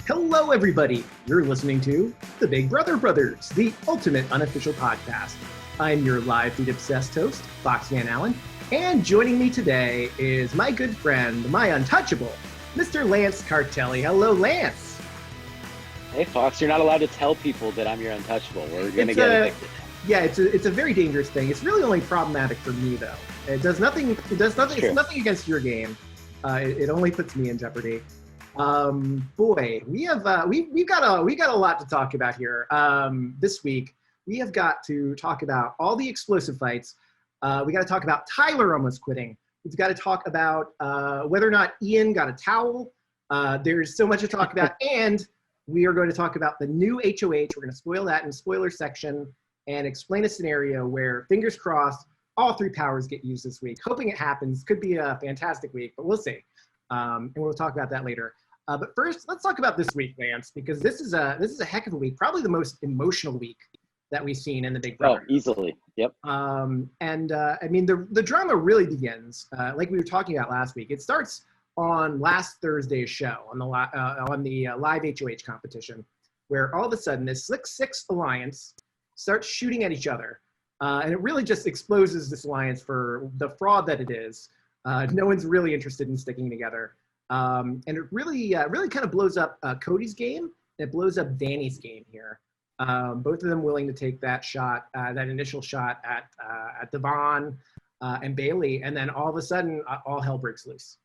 Hello, everybody. You're listening to the Big Brother Brothers, the ultimate unofficial podcast. I'm your live feed obsessed host, Fox Van Allen, and joining me today is my good friend, my untouchable, Mr. Lance Cartelli. Hello, Lance. Hey, Fox, you're not allowed to tell people that I'm your untouchable. We're going to get evicted. Yeah, it's a very dangerous thing. It's really only problematic for me, though. It does nothing. It's nothing against your game. It only puts me in jeopardy. Boy, we've got a lot to talk about here. This week, we have got to talk about all the explosive fights. We got to talk about Tyler almost quitting. We've got to talk about whether or not Ian got a towel. There's so much to talk about, and we are going to talk about the new HOH. We're going to spoil that in the spoiler section and explain a scenario where, fingers crossed, all three powers get used this week. Hoping it happens. Could be a fantastic week, but we'll see. And we'll talk about that later. But first, let's talk about this week, Lance, because this is a heck of a week, probably the most emotional week that we've seen in the Big Brother. Oh, easily. Yep. I mean, the drama really begins, like we were talking about last week. It starts on last Thursday's show, on the live HOH competition, where all of a sudden this Slick Six alliance starts shooting at each other. And it really just exposes this alliance for the fraud that it is. No one's really interested in sticking together. And it really kind of blows up Cody's game. It blows up Dani's game here. Both of them willing to take that shot, that initial shot at Devon and Bayleigh, and then all of a sudden, all hell breaks loose.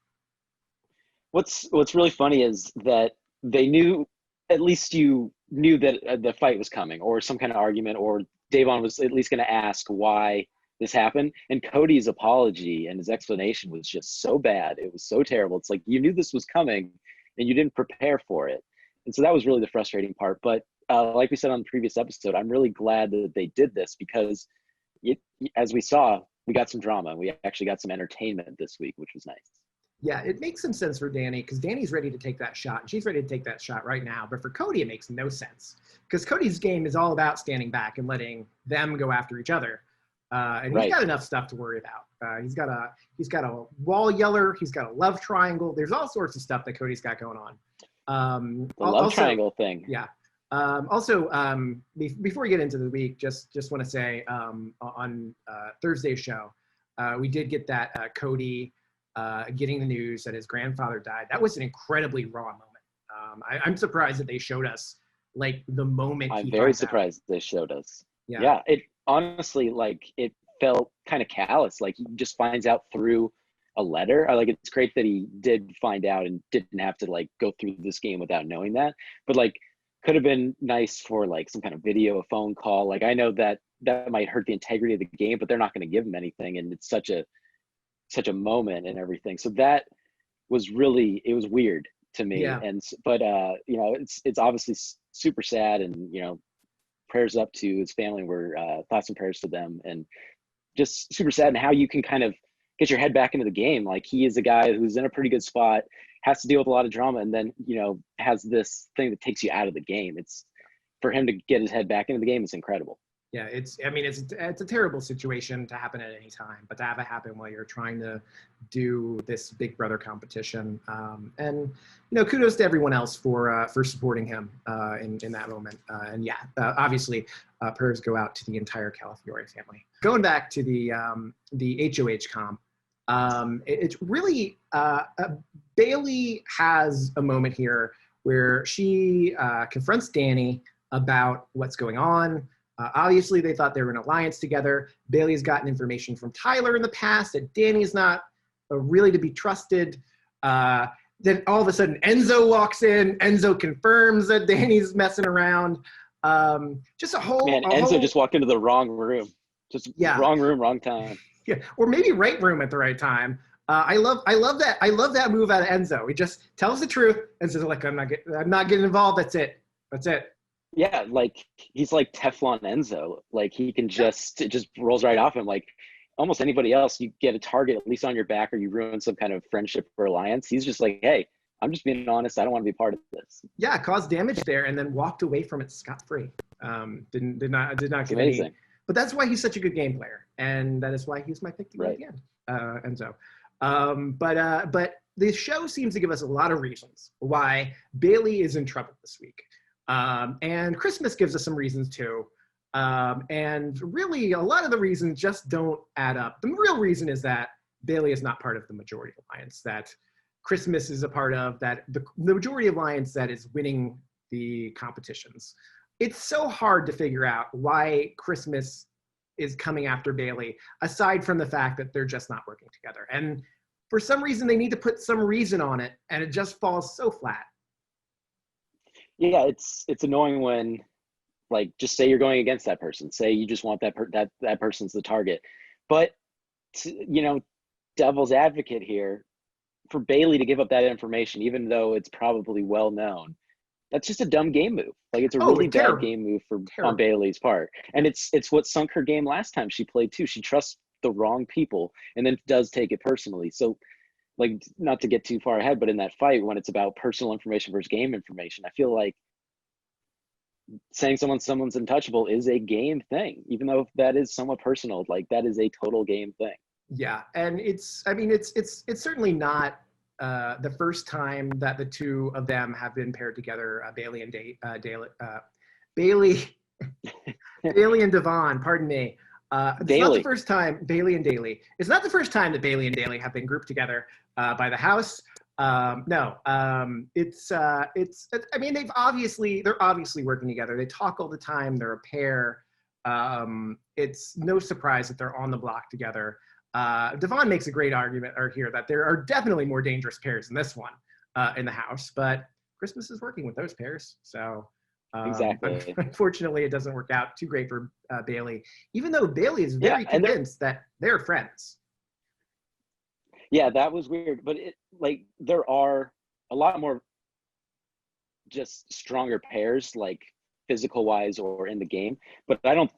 What's really funny is that they knew, at least you knew that the fight was coming, or some kind of argument, or Devon was at least going to ask why this happened. And Cody's apology and his explanation was just so bad. It was so terrible. It's like you knew this was coming and you didn't prepare for it. And so that was really the frustrating part. But like we said on the previous episode, I'm really glad that they did this because as we saw, we got some drama. We actually got some entertainment this week, which was nice. Yeah, it makes some sense for Dani because Dani's ready to take that shot. And she's ready to take that shot right now. But for Cody, it makes no sense because Cody's game is all about standing back and letting them go after each other. And he's got enough stuff to worry about. He's got a wall yeller. He's got a love triangle. There's all sorts of stuff that Cody's got going on. The love triangle thing. Yeah. Before we get into the week, just want to say on Thursday's show, we did get that Cody getting the news that his grandfather died. That was an incredibly raw moment. I'm surprised that they showed us like the moment. I'm very surprised they showed us. Yeah. It honestly, like, it felt kind of callous. Like he just finds out through a letter. Like, it's great that he did find out and didn't have to like go through this game without knowing that. But like, could have been nice for like some kind of video, a phone call. Like, I know that might hurt the integrity of the game, but they're not going to give him anything. And it's such a moment and everything. So that was it was weird to me. Yeah. But you know, it's obviously super sad, and you know, prayers up to his family. We're thoughts and prayers to them, and just super sad. And how you can kind of get your head back into the game. Like, he is a guy who's in a pretty good spot, has to deal with a lot of drama, and then, you know, has this thing that takes you out of the game. It's for him to get his head back into the game. It's incredible. Yeah, it's a terrible situation to happen at any time, but to have it happen while you're trying to do this Big Brother competition, and you know, kudos to everyone else for supporting him in that moment. And yeah, obviously, prayers go out to the entire Calafiore family. Going back to the HOH comp, it's really Bayleigh has a moment here where she confronts Dani about what's going on. Obviously, they thought they were in an alliance together. Bayleigh's gotten information from Tyler in the past that Dani's not really to be trusted. Then all of a sudden, Enzo walks in. Enzo confirms that Dani's messing around. Just a whole... Enzo just walked into the wrong room. Wrong room, wrong time. Yeah, or maybe right room at the right time. I love that move out of Enzo. He just tells the truth and says, like, I'm not getting involved. That's it. Yeah, like, he's like Teflon Enzo. Like, he can it just rolls right off him. Like, almost anybody else, you get a target at least on your back, or you ruin some kind of friendship or alliance. He's just like, hey, I'm just being honest. I don't want to be part of this. Yeah, caused damage there and then walked away from it scot-free. Did not get any. But that's why he's such a good game player, and that is why he's my pick to go again, Enzo. But the show seems to give us a lot of reasons why Bayleigh is in trouble this week. And Christmas gives us some reasons too. And really, a lot of the reasons just don't add up. The real reason is that Bayleigh is not part of the majority alliance that Christmas is a part of, that the majority alliance that is winning the competitions. It's so hard to figure out why Christmas is coming after Bayleigh, aside from the fact that they're just not working together. And for some reason, they need to put some reason on it, and it just falls so flat. Yeah, it's annoying when, like, just say you're going against that person. Say you just want that person's the target. But, you know, devil's advocate here, for Bayleigh to give up that information, even though it's probably well known, that's just a dumb game move. Like, it's a really bad game move on Bayleigh's part. And it's what sunk her game last time she played too. She trusts the wrong people and then does take it personally. So, like, not to get too far ahead, but in that fight, when it's about personal information versus game information, I feel like saying someone's untouchable is a game thing, even though that is somewhat personal. Like, that is a total game thing. Yeah, and it's certainly not the first time that the two of them have been paired together, Bayleigh and Bayleigh and Devon, pardon me. It's not the first time, Bayleigh and Daly. It's not the first time that Bayleigh and Daly have been grouped together by the House. No, I mean, they're obviously working together. They talk all the time. They're a pair. It's no surprise that they're on the block together. Devon makes a great argument here that there are definitely more dangerous pairs than this one in the House, but Christmas is working with those pairs. So exactly. Unfortunately, it doesn't work out too great for Bayleigh, even though Bayleigh is very convinced that they're friends. Yeah, that was weird, but there are a lot more just stronger pairs, like physical wise or in the game. But I've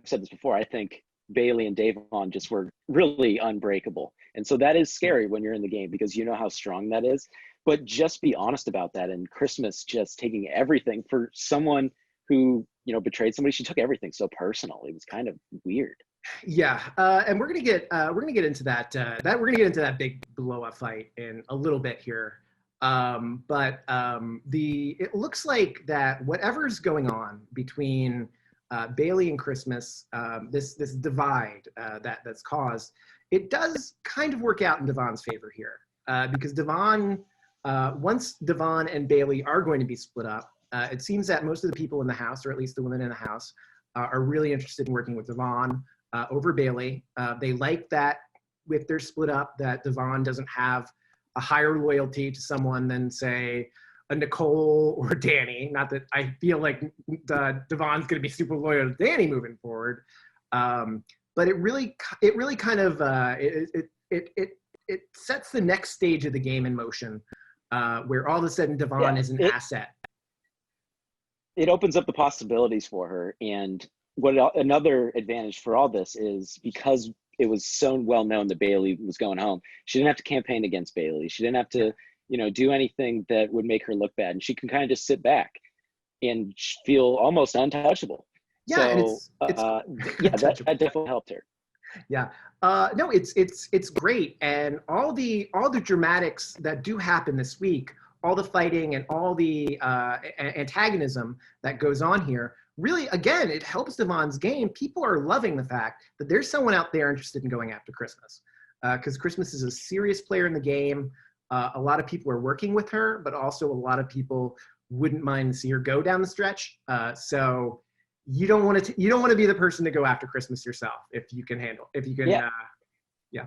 said this before, I think Bayleigh and Davon just were really unbreakable. And so that is scary when you're in the game because you know how strong that is. But just be honest about that. And Christmas just taking everything for someone who, you know, betrayed somebody, she took everything so personal. It was kind of weird. Yeah, and we're gonna get into that. We're gonna get into that big blow-up fight in a little bit here. It looks like that whatever's going on between Bayleigh and Christmas, this divide that's caused, it does kind of work out in Devon's favor here, because once Devon and Bayleigh are going to be split up, it seems that most of the people in the House, or at least the women in the House, are really interested in working with Devon over Bayleigh. They like that if they're split up, that Devon doesn't have a higher loyalty to someone than, say, a Nicole or Dani. Not that I feel like Devon's going to be super loyal to Dani moving forward, but it really kind of it sets the next stage of the game in motion, where all of a sudden Devon is an asset. It opens up the possibilities for her, and another advantage for all this is because it was so well known that Bayleigh was going home. She didn't have to campaign against Bayleigh. She didn't have to, you know, do anything that would make her look bad, and she can kind of just sit back and feel almost untouchable. Yeah, so that definitely helped her. Yeah, no, it's great, and all the dramatics that do happen this week, all the fighting and all the antagonism that goes on here, really, again, it helps Devon's game. People are loving the fact that there's someone out there interested in going after Christmas, because Christmas is a serious player in the game. A lot of people are working with her, but also a lot of people wouldn't mind to see her go down the stretch. So you don't want to be the person to go after Christmas yourself if you can. Yeah.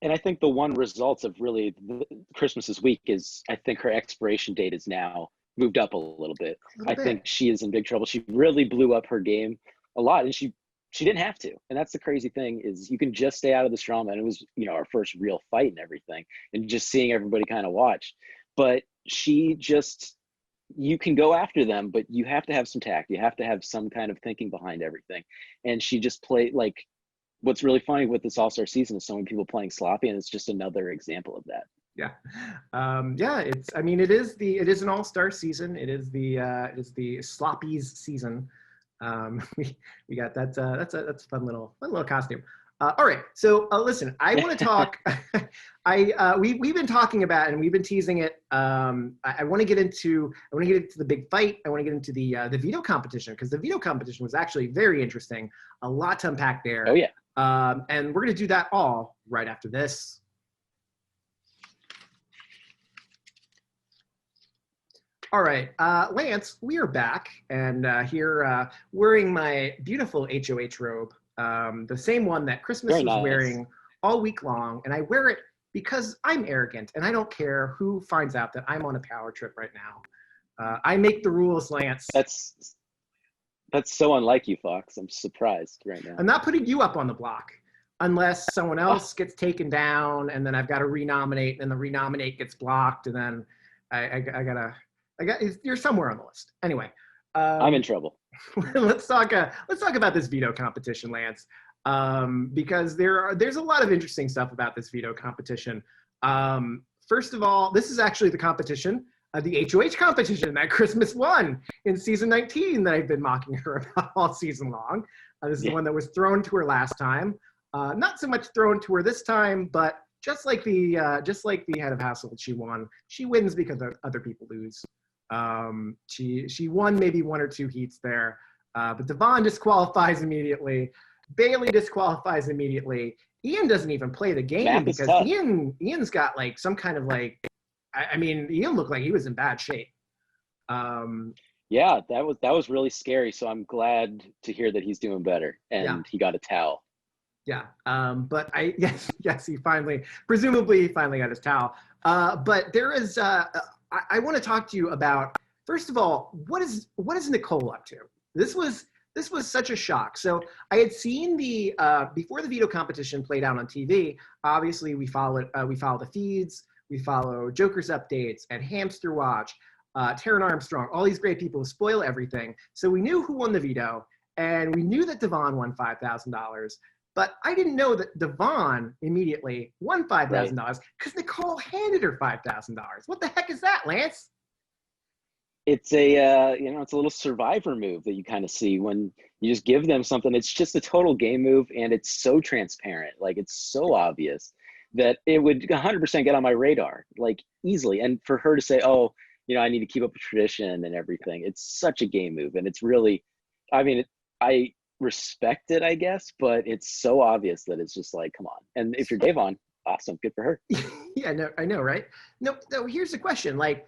And I think the one result of really Christmas's week is, I think her expiration date is now moved up a little bit. I think she is in big trouble. She really blew up her game a lot, and she didn't have to. And that's the crazy thing, is you can just stay out of this drama. And it was, you know, our first real fight and everything, and just seeing everybody kind of watch. But you can go after them, but you have to have some tact. You have to have some kind of thinking behind everything. And she just played, like, what's really funny with this All-Star season is so many people playing sloppy, and it's just another example of that. Yeah. It is an all-star season. It is the sloppies season. We got that's a fun little costume. All right, so listen, I want to talk. We've been talking about and we've been teasing it. I want to get into the big fight. I want to get into the veto competition because the veto competition was actually very interesting. A lot to unpack there. Oh yeah. And we're gonna do that all right after this. All right, Lance, we are back and here wearing my beautiful HOH robe. The same one that Christmas was wearing all week long, and I wear it because I'm arrogant and I don't care who finds out that I'm on a power trip right now. I make the rules, Lance. That's so unlike you, Fox. I'm surprised right now. I'm not putting you up on the block unless someone else gets taken down, and then I've got to renominate, and the renominate gets blocked, and then you're somewhere on the list. Anyway, I'm in trouble. let's talk about this veto competition, Lance, because there's a lot of interesting stuff about this veto competition. First of all, this is actually the competition, the HOH competition that Christmas won in season 19 that I've been mocking her about all season long. This is the one that was thrown to her last time. Not so much thrown to her this time, but just like the head of household, she won. She wins because other people lose. She won maybe one or two heats there, but Devon disqualifies immediately. Bayleigh disqualifies immediately. Ian doesn't even play the game because Ian's got like some kind of like, I mean, Ian looked like he was in bad shape. Yeah, that was really scary. So I'm glad to hear that he's doing better and he got a towel. Yeah, but yes, he presumably finally got his towel. But there is, I want to talk to you about, first of all, what is Nicole up to? This was such a shock. So I had seen before the veto competition played out on TV. Obviously, we follow the feeds, we follow Joker's updates and Hamster Watch, Taryn Armstrong, all these great people who spoil everything. So we knew who won the veto, and we knew that Devon won $5,000. But I didn't know that Devon immediately won $5,000 because Nicole handed her $5,000. What the heck is that, Lance? It's it's a little survivor move that you kind of see when you just give them something. It's just a total game move, and it's so transparent. Like, it's so obvious that it would 100% get on my radar, like, easily. And for her to say, oh, I need to keep up a tradition and everything, it's such a game move. And it's really, I mean, I respect it, I guess, but it's so obvious that it's just like, come on. And if you're Devon, awesome, good for her. Yeah, no, I know, right? No, here's the question. Like,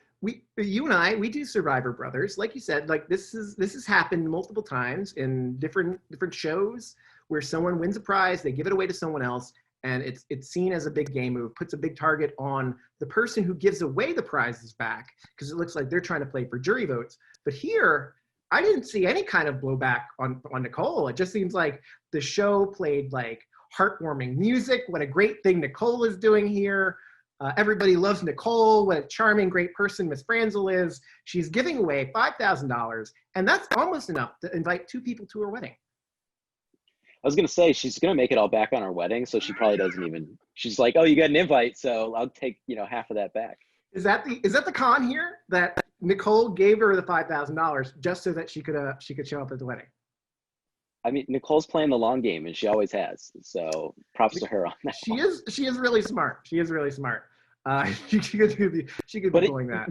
you and I, we do Survivor Brothers. Like you said, like this has happened multiple times in different shows where someone wins a prize, they give it away to someone else, and it's seen as a big game move, puts a big target on the person who gives away the prizes back because it looks like they're trying to play for jury votes. But here, I didn't see any kind of blowback on Nicole. It just seems like the show played like heartwarming music. What a great thing Nicole is doing here. Everybody loves Nicole. What a charming, great person Miss Franzel is. She's giving away $5,000, and that's almost enough to invite 2 people to her wedding. I was going to say, she's going to make it all back on our wedding, so she probably doesn't even, she's like, oh, you got an invite, so I'll take, half of that back. Is that the con here, that Nicole gave her the $5,000 just so that she could show up at the wedding? I mean, Nicole's playing the long game, and she always has. So props to her on that. She is really smart. She is really smart. She could be doing that.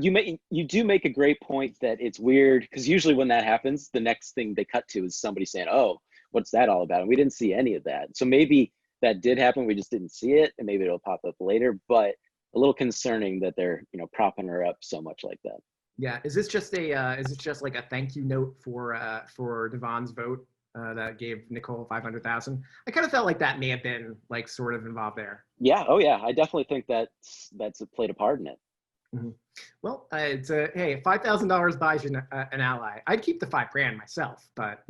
You do make a great point that it's weird because usually when that happens, the next thing they cut to is somebody saying, "Oh, what's that all about?" And we didn't see any of that. So maybe that did happen. We just didn't see it, and maybe it'll pop up later. But a little concerning that they're propping her up so much like that. Yeah. Is this just like a thank you note for Devon's vote? That gave Nicole $500,000. I kind of felt like that may have been like sort of involved there. Yeah. Oh yeah. I definitely think that's played a part in it. Mm-hmm. Well, hey, $5,000 buys you an ally. I'd keep the $5,000 myself, but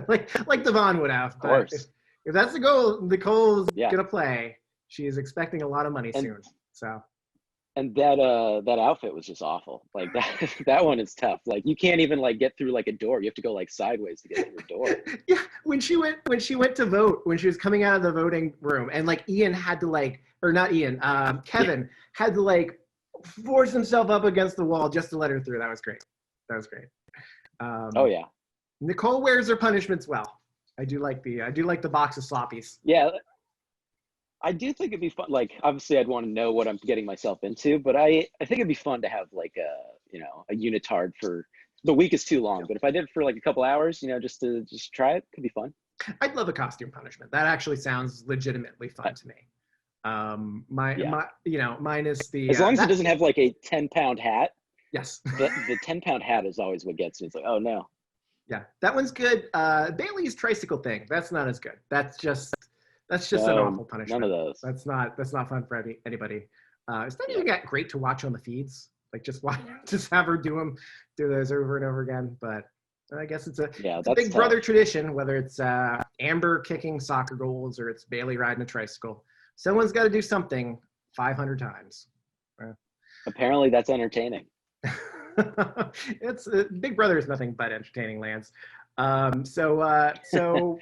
like Devon would have. Of course. If that's the goal, Nicole's gonna play. She is expecting a lot of money soon. So. And that outfit was just awful. Like that one is tough. Like you can't even like get through like a door. You have to go like sideways to get through a door. Yeah, when she went to vote, when she was coming out of the voting room, and like Ian had to Kevin had to like force himself up against the wall just to let her through. That was great. Oh yeah. Nicole wears her punishments well. I do like the box of sloppies. Yeah. I do think it'd be fun. Like, obviously, I'd want to know what I'm getting myself into, but I think it'd be fun to have like a unitard for the week is too long. But if I did it for like a couple hours, just try it, could be fun. I'd love a costume punishment. That actually sounds legitimately fun to me. Mine is the as long as it doesn't have like a 10-pound hat. Yes. The 10-pound hat is always what gets me. It's like, oh no. Yeah, that one's good. Bayleigh's tricycle thing. That's not as good. That's just an awful punishment. None of those. That's not fun for anybody. It's not even that great to watch on the feeds. Like just have her do those over and over again. But I guess it's a Big Brother tradition. Whether it's Amber kicking soccer goals or it's Bayleigh riding a tricycle, someone's got to do something 500 times. Apparently, that's entertaining. It's Big Brother is nothing but entertaining, Lance. So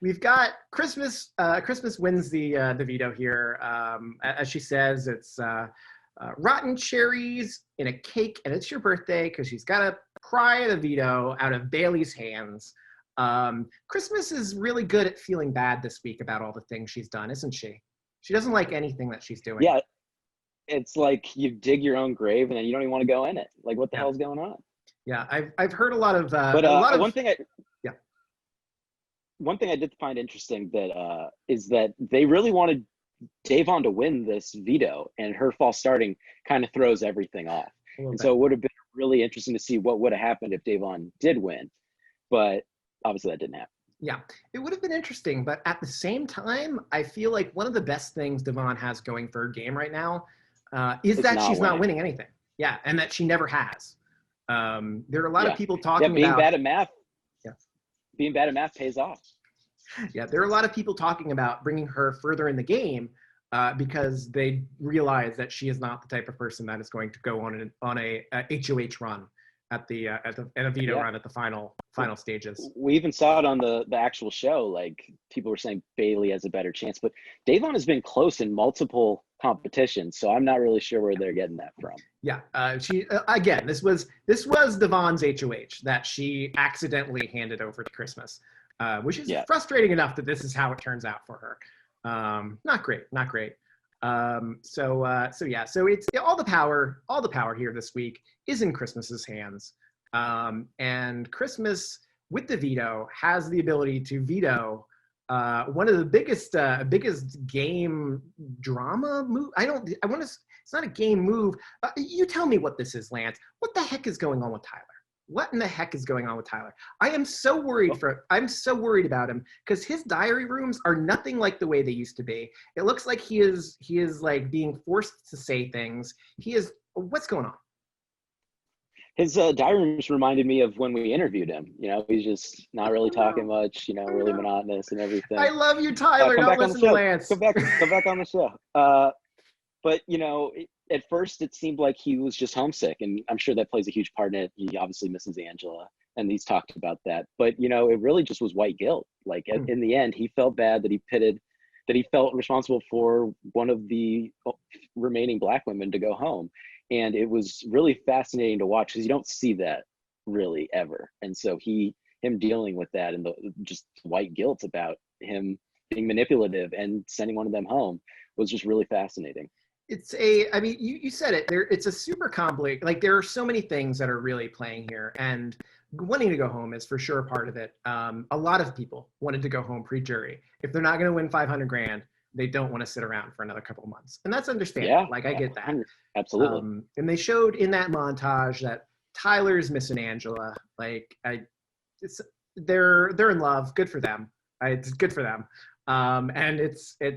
we've got Christmas. Christmas wins the veto here. As she says, it's rotten cherries in a cake, and it's your birthday because she's got to pry the veto out of Bayleigh's hands. Christmas is really good at feeling bad this week about all the things she's done, isn't she? She doesn't like anything that she's doing. Yeah. It's like you dig your own grave and then you don't even want to go in it. Like, what the hell is going on? Yeah, I've heard a lot of. One thing I did find interesting is that they really wanted Davon to win this veto, and her false starting kind of throws everything off. And so it would have been really interesting to see what would have happened if Davon did win, but obviously that didn't happen. Yeah, it would have been interesting, but at the same time, I feel like one of the best things Davon has going for her game right now is that she's not winning anything. Yeah, and that she never has. There are a lot of people talking about being bad at math. Yeah, being bad at math pays off. Yeah, there are a lot of people talking about bringing her further in the game because they realize that she is not the type of person that is going to go on a HOH run at a veto run at the final stages. We even saw it on the actual show. Like, people were saying Bayleigh has a better chance, but Davon has been close in multiple competitions, so I'm not really sure where they're getting that from. Yeah, she again. This was Davon's HOH that she accidentally handed over to Christmas, which is frustrating enough that this is how it turns out for her. Not great. So it's all the power here this week is in Christmas's hands. And Christmas with the veto has the ability to veto one of the biggest game drama move. It's not a game move. You tell me what this is, Lance. What the heck is going on with Tyler? What in the heck is going on with Tyler? I'm so worried about him because his diary rooms are nothing like the way they used to be. It looks like he is like being forced to say things. What's going on? His diary rooms reminded me of when we interviewed him. He's just not really talking much, really monotonous and everything. I love you, Tyler. Don't listen to Lance. Come back on the show. But, at first it seemed like he was just homesick, and I'm sure that plays a huge part in it. He obviously misses Angela, and he's talked about that. But, it really just was white guilt. Like, in the end, he felt bad that he felt responsible for one of the remaining Black women to go home. And it was really fascinating to watch because you don't see that really ever. And so him dealing with that and the just white guilt about him being manipulative and sending one of them home was just really fascinating. You said it there. It's a super complicated, like there are so many things that are really playing here, and wanting to go home is for sure part of it. A lot of people wanted to go home pre-jury. If they're not going to win 500 grand, they don't want to sit around for another couple of months. And that's understandable. I get that. Absolutely. And they showed in that montage that Tyler's missing Angela. They're in love. Good for them. It's good for them. And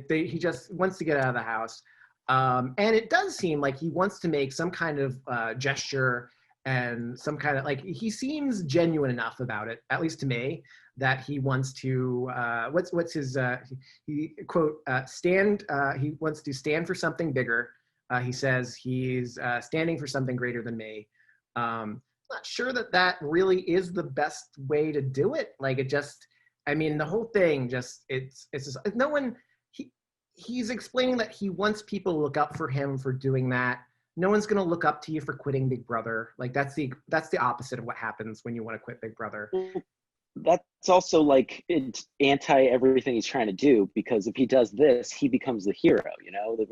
he just wants to get out of the house. And it does seem like he wants to make some kind of gesture and some kind of he seems genuine enough about it, at least to me, that he wants to what's his he quote stand he wants to stand for something bigger. He says he's standing for something greater than me. Not sure that really is the best way to do it. The whole thing it's just no one. He's explaining that he wants people to look up for him for doing that. No one's going to look up to you for quitting Big Brother. That's the opposite of what happens when you want to quit Big Brother. that's also like it's anti everything he's trying to do, because if he does this, he becomes the hero.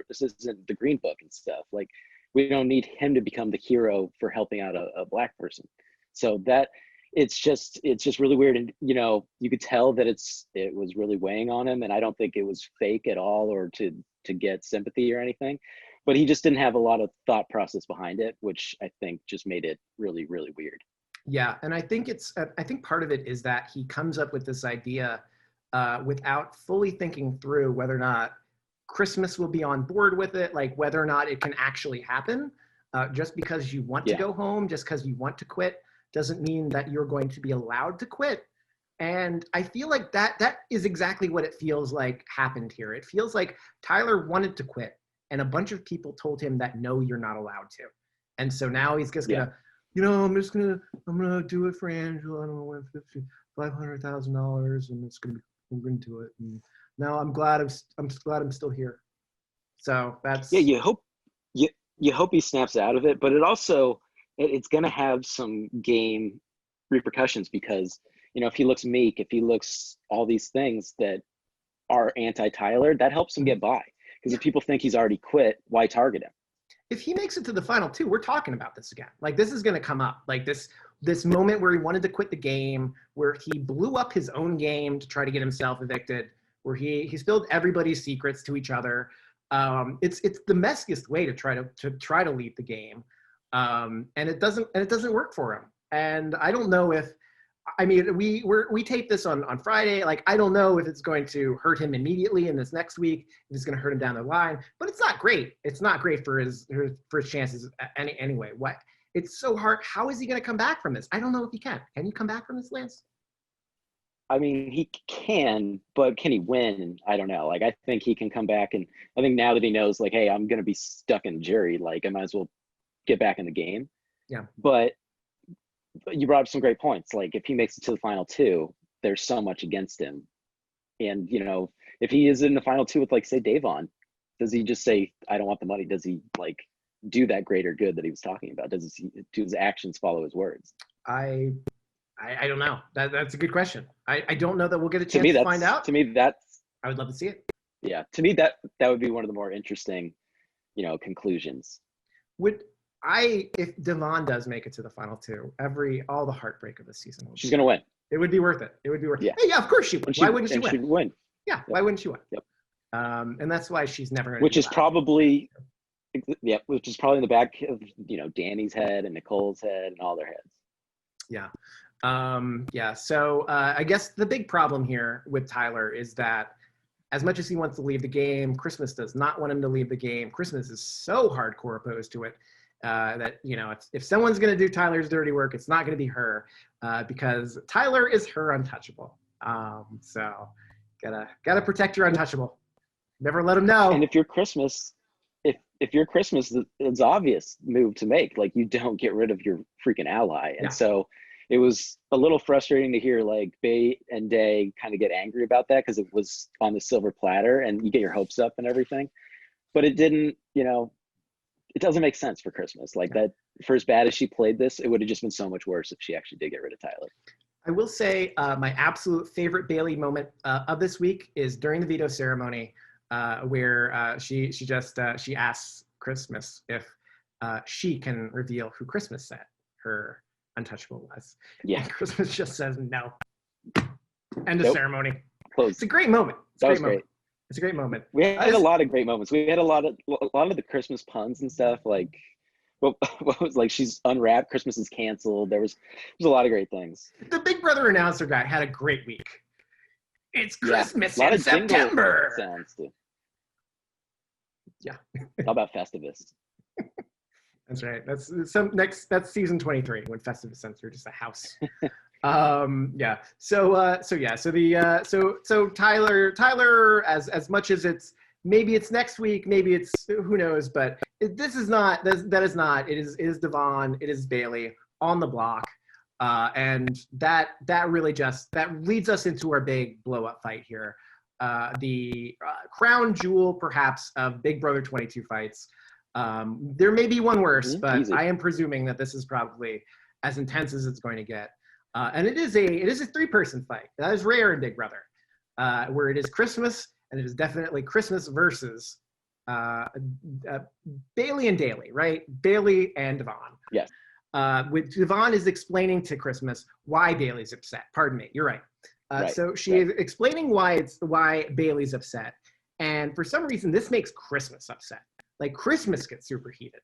This isn't the Green Book and stuff. Like, we don't need him to become the hero for helping out a black person. So that it's just really weird. And you could tell that it was really weighing on him, and I don't think it was fake at all or to get sympathy or anything, but he just didn't have a lot of thought process behind it, which I think just made it really, really weird. Yeah, and I think part of it is that he comes up with this idea without fully thinking through whether or not Christmas will be on board with it, like whether or not it can actually happen. Just because you want to go home, just because you want to quit, doesn't mean that you're going to be allowed to quit. And I feel like that is exactly what it feels like happened here. It feels like Tyler wanted to quit, and a bunch of people told him that, no, you're not allowed to. And so now he's just gonna, I'm gonna do it for Angela. I don't know, $500,000, and I'm gonna do it. And now I'm glad I'm still here. So that's you hope he snaps out of it, but it's gonna have some game repercussions, because if he looks meek, if he looks all these things that are anti-Tyler, that helps him get by. Because if people think he's already quit, why target him? If he makes it to the final two, we're talking about this again. Like, this is going to come up. Like this moment where he wanted to quit the game, where he blew up his own game to try to get himself evicted, where he spilled everybody's secrets to each other. It's the messiest way to try to leave the game, and it doesn't work for him. And I don't know if. I mean, we taped this on Friday. Like, I don't know if it's going to hurt him immediately in this next week, if it's going to hurt him down the line, but it's not great. It's not great for his chances anyway. What? It's so hard. How is he going to come back from this? I don't know if he can. Can you come back from this, Lance? I mean, he can, but can he win? I don't know. Like, I think he can come back, and I think now that he knows, like, hey, I'm going to be stuck in jury, like, I might as well get back in the game. Yeah. But you brought up some great points. Like, if he makes it to the final two, there's so much against him. And, if he is in the final two with, like, say, Davon, does he just say, I don't want the money? Does he, like, do that greater good that he was talking about? Do his actions follow his words? I don't know. That's a good question. I don't know that we'll get a chance to find out. To me, I would love to see it. Yeah. To me, that would be one of the more interesting, conclusions. If Devon does make it to the final two, all the heartbreak of the season, she's going to win. It would be worth it. It would be worth it. Yeah. Hey, yeah, of course she would. Why wouldn't she win? She'd win. Yeah. Yep. Why wouldn't she win? Yep. And that's why she's never going to. Which is probably in the back of, Dani's head and Nicole's head and all their heads. Yeah. So I guess the big problem here with Tyler is that as much as he wants to leave the game, Christmas does not want him to leave the game. Christmas is so hardcore opposed to it. That if someone's going to do Tyler's dirty work, it's not going to be her, because Tyler is her untouchable. So gotta protect your untouchable. Never let him know. And if you're Christmas, if you're Christmas, it's obvious move to make. Like, you don't get rid of your freaking ally. And so it was a little frustrating to hear, like, Bay and Day kind of get angry about that, because it was on the silver platter and you get your hopes up and everything, but it didn't. It doesn't make sense for Christmas. Like, that, for as bad as she played this, it would have just been so much worse if she actually did get rid of Tyler. I will say my absolute favorite Bayleigh moment of this week is during the veto ceremony, where she asks Christmas if she can reveal who Christmas said her untouchable was. Yeah. And Christmas just says no. End of ceremony. Close. It's a great moment. Great. It's a great moment. We had a lot of great moments. We had a lot of the Christmas puns and stuff. Like, what was, like, she's unwrapped, Christmas is canceled. There's a lot of great things. The Big Brother announcer guy had a great week. It's Christmas in September. Sounds too. Yeah. How about Festivus? That's right. That's season 23 when Festivus sends her just a house. So Tyler, as much as maybe it's next week, maybe it's, who knows, but it is Devon, it is Bayleigh on the block. And that really that leads us into our big blow up fight here. The crown jewel, perhaps, of Big Brother 22 fights. There may be one worse, but easy. I am presuming that this is probably as intense as it's going to get. And it is a 3-person fight. That is rare in Big Brother, where it is Christmas, and it is definitely Christmas versus Bayleigh and Dani, right? Bayleigh and Devon. Yes. With Devon is explaining to Christmas why Bayleigh's upset. Pardon me, you're right. So she is explaining why Bayleigh's upset, and for some reason this makes Christmas upset. Like Christmas gets superheated.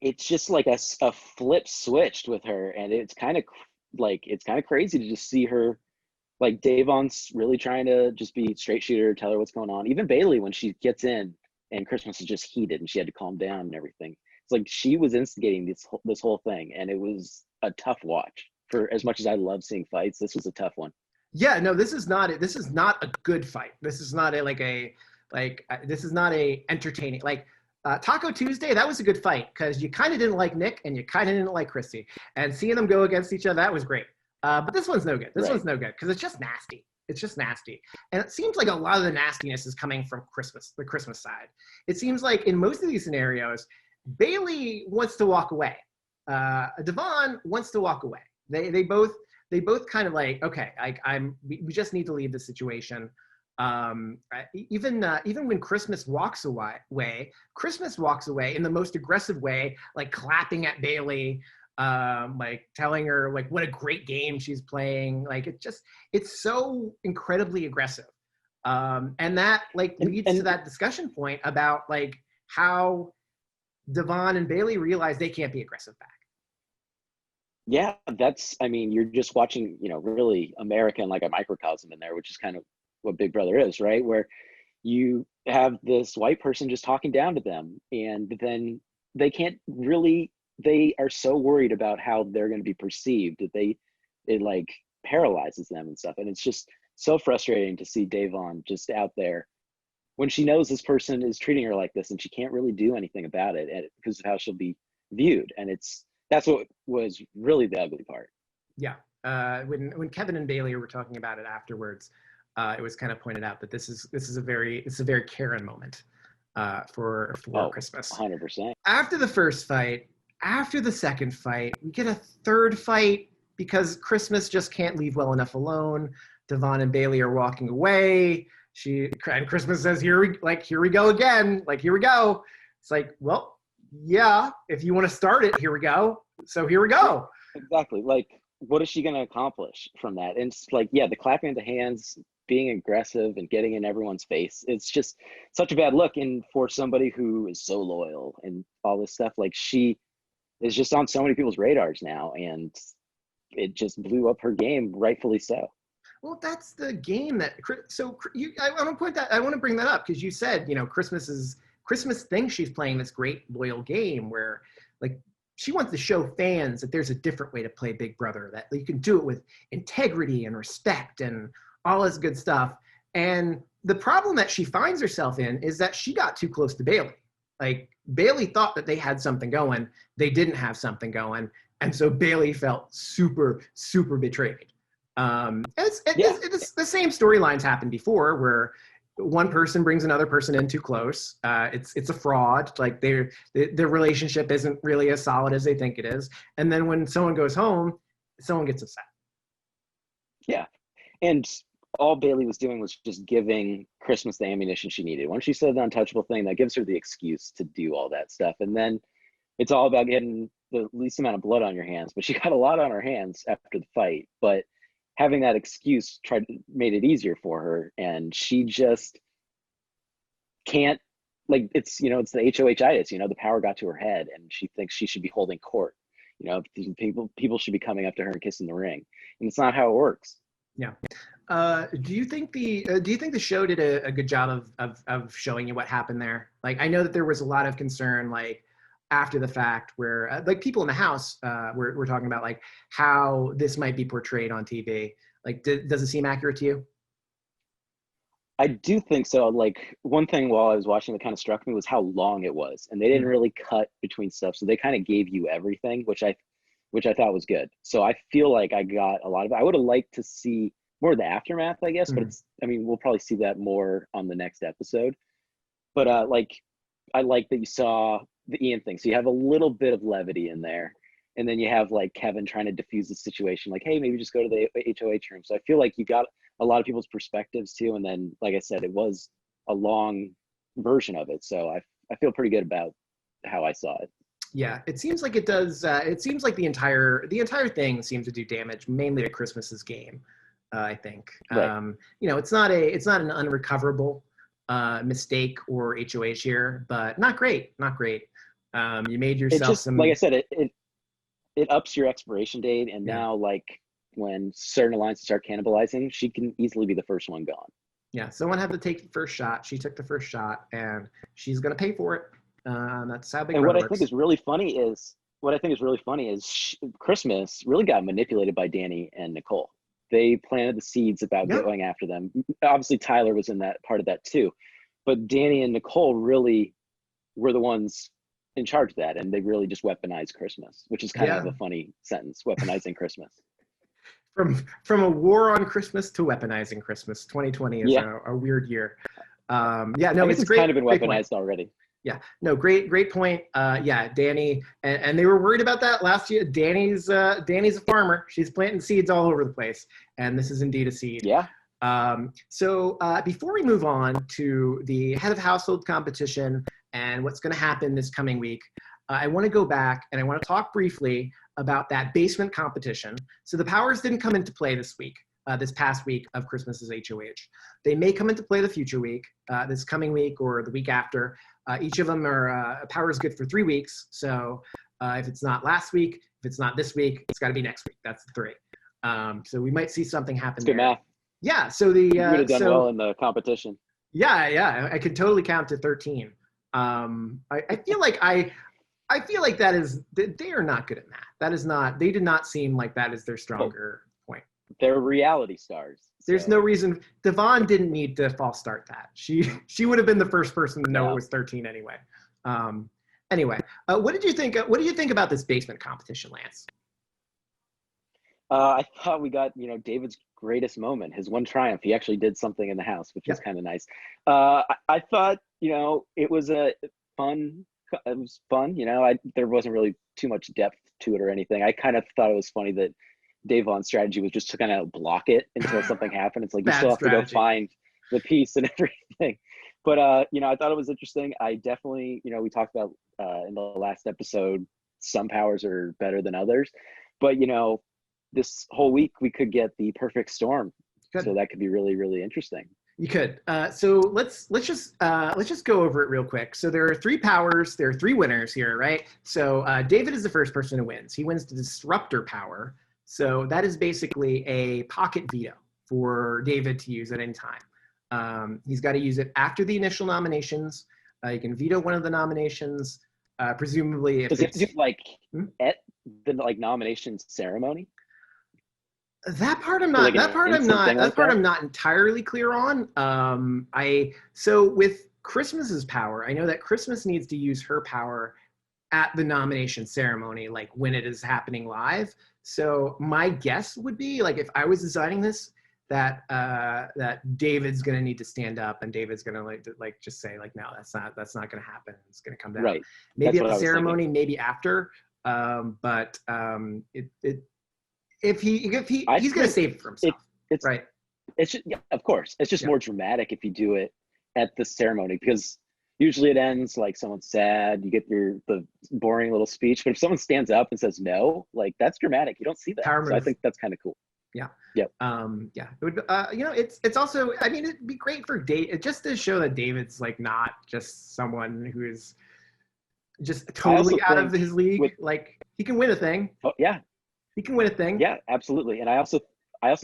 It's just like a flip switched with her, and it's kind of crazy to just see her. Like Davon's really trying to just be straight shooter, tell her what's going on. Even Bayleigh, when she gets in and Christmas is just heated and she had to calm down and everything. It's like she was instigating this whole thing, and it was a tough watch. For as much as I love seeing fights, this was a tough one. Yeah, no, this is not a good fight. This is not this is not a entertaining, Taco Tuesday. That was a good fight because you kind of didn't like Nick and you kind of didn't like Chrissy, and seeing them go against each other, that was great. But this one's no good. This one's no good because it's just nasty. It's just nasty. And it seems like a lot of the nastiness is coming from the Christmas side. It seems like in most of these scenarios, Bayleigh wants to walk away. Devon wants to walk away. They both kind of like, okay, we just need to leave the situation. Even when Christmas walks away, Christmas walks away in the most aggressive way, like clapping at Bayleigh, like telling her like what a great game she's playing. Like it's so incredibly aggressive. And that leads to that discussion point about like how Devon and Bayleigh realize they can't be aggressive back. Yeah, you're just watching, really America in like a microcosm in there, which is kind of what Big Brother is, right? Where you have this white person just talking down to them, and then they are so worried about how they're going to be perceived that it like paralyzes them and stuff. And it's just so frustrating to see Devon just out there when she knows this person is treating her like this and she can't really do anything about it because of how she'll be viewed. And that's what was really the ugly part. Yeah. When Kevin and Bayleigh were talking about it afterwards, it was kind of pointed out that this is a very Karen moment for Christmas. 100%. After the first fight, after the second fight, we get a third fight because Christmas just can't leave well enough alone. Devon and Bayleigh are walking away. And Christmas says, here we go again. Like, here we go. It's like, well, yeah, if you want to start it, here we go. So here we go. Exactly. Like, what is she going to accomplish from that? And it's like, yeah, the clapping of the hands, being aggressive and getting in everyone's face. It's just such a bad look. And for somebody who is so loyal and all this stuff, like she is just on so many people's radars now, and it just blew up her game, rightfully so. Well, that's the game I want to bring that up because you said, Christmas thinks she's playing this great loyal game where like she wants to show fans that there's a different way to play Big Brother, that you can do it with integrity and respect and all this good stuff. And the problem that she finds herself in is that she got too close to Bayleigh. Like Bayleigh thought that they had something going. They didn't have something going. And so Bayleigh felt super, super betrayed. It's the same storylines happened before where one person brings another person in too close. It's a fraud. Like their relationship isn't really as solid as they think it is. And then when someone goes home, someone gets upset. Yeah. And all Bayleigh was doing was just giving Christmas the ammunition she needed. Once she said the untouchable thing, that gives her the excuse to do all that stuff. And then it's all about getting the least amount of blood on your hands. But she got a lot on her hands after the fight. But having that excuse made it easier for her. And she just can't, like, it's the HOHitis, the power got to her head and she thinks she should be holding court. People should be coming up to her and kissing the ring. And it's not how it works. Yeah. Do you think the show did a good job of showing you what happened there? Like, I know that there was a lot of concern, like after the fact, where like people in the house were talking about like how this might be portrayed on TV. Like, does it seem accurate to you? I do think so. Like, one thing while I was watching that kind of struck me was how long it was, and they didn't really cut between stuff, so they kind of gave you everything, which I thought was good. So I feel like I got a lot of it. I would have liked to see more of the aftermath, I guess, but we'll probably see that more on the next episode. But I like that you saw the Ian thing. So you have a little bit of levity in there. And then you have like Kevin trying to diffuse the situation, like, hey, maybe just go to the HOH room. So I feel like you got a lot of people's perspectives too. And then, like I said, it was a long version of it. So I feel pretty good about how I saw it. Yeah, it seems like it does. It seems like the entire thing seems to do damage, mainly to Christmas's game. I think. Right. You know, it's not an unrecoverable mistake or HOH here, but not great. Not great. You made yourself some. Like I said, it ups your expiration date, and now like when certain alliances start cannibalizing, she can easily be the first one gone. Yeah, someone had to take the first shot. She took the first shot, and she's gonna pay for it. That's how big. And what I think is really funny is Christmas really got manipulated by Dani and Nicole. They planted the seeds about going after them. Obviously, Tyler was in that part of that too, but Dani and Nicole really were the ones in charge of that, and they really just weaponized Christmas, which is kind of a funny sentence, weaponizing Christmas. From a war on Christmas to weaponizing Christmas. 2020 is a weird year. It's great. Kind of been weaponized already. Yeah, no, great point. Dani, and they were worried about that last year. Dani's a farmer. She's planting seeds all over the place, and this is indeed a seed. Yeah. So before we move on to the head of household competition and what's going to happen this coming week, I want to go back and I want to talk briefly about that basement competition. So the powers didn't come into play this week, this past week of Christmas's HOH. They may come into play the future week, this coming week or the week after. Each of them are power is good for 3 weeks. So if it's not last week, if it's not this week, it's got to be next week. That's the 3. So we might see something happen there. Good math. Yeah. So you would have done well in the competition. Yeah. I could totally count to 13. I feel like that is, they are not good at math. That is not, they did not seem like that is their stronger point. They're reality stars. There's no reason. Devon didn't need to false start that. She would have been the first person to know it was 13 anyway. What did you think? What do you think about this basement competition, Lance? I thought we got, David's greatest moment, his one triumph. He actually did something in the house, which was kind of nice. I thought, it was fun. It was fun. There wasn't really too much depth to it or anything. I kind of thought it was funny that Davon's strategy was just to kind of block it until something happened. It's like you still have to go find the piece and everything. But I thought it was interesting. I definitely, we talked about in the last episode, some powers are better than others. But this whole week we could get the perfect storm. So that could be really, really interesting. You could. So let's just go over it real quick. So there are 3 powers. There are 3 winners here, right? So David is the first person who wins. He wins the disruptor power. So that is basically a pocket veto for David to use at any time. He's got to use it after the initial nominations. You can veto one of the nominations, presumably. If it's at the nomination ceremony. That part I'm not. I'm not entirely clear on. So with Christmas's power, I know that Christmas needs to use her power at the nomination ceremony, like when it is happening live. So my guess would be, like, if I was designing this, that David's gonna need to stand up, and David's gonna just say like, no, that's not gonna happen. It's gonna come down. Right. Maybe at the ceremony, maybe after. If he's gonna save it for himself. It's right. It's just, of course. It's just more dramatic if you do it at the ceremony, because usually it ends like someone's sad, you get the boring little speech, but if someone stands up and says no, like, that's dramatic. You don't see that. So I think that's kind of cool. Yeah. Yep. It would, it's also, I mean, it'd be great for just to show that David's like not just someone who is just totally out of his league. Like, he can win a thing. Oh yeah. He can win a thing. Yeah, absolutely. And I also